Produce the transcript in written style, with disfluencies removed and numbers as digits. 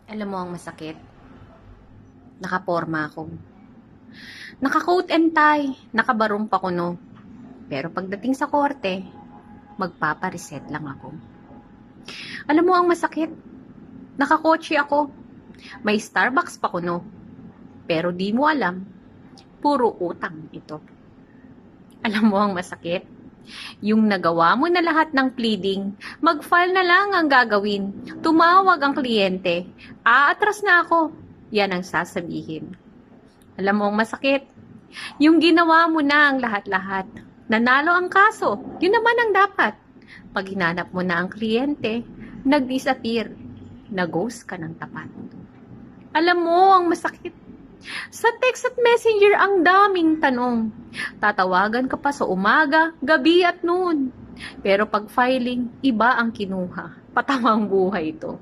Alam mo ang masakit? Nakaporma ako. Naka-coat and tie, nakabarong pa kuno. Pero pagdating sa korte, magpapareset lang ako. Alam mo ang masakit? Nakakotse ako. May Starbucks pa kuno. Pero di mo alam, puro utang ito. Alam mo ang masakit? Yung nagawa mo na lahat ng pleading, mag-file na lang ang gagawin. Tumawag ang kliyente. Aatras na ako. Yan ang sasabihin. Alam mo ang masakit? Yung ginawa mo na ang lahat-lahat. Nanalo ang kaso. Yun naman ang dapat. Pag hinanap mo na ang kliyente, nag-disappear. Nag-ghost ka ng tapat. Alam mo ang masakit? Sa text at messenger ang daming tanong. Tatawagan ka pa sa umaga, gabi at noon. Pero pag filing, iba ang kinuha. Patamang buhay ito.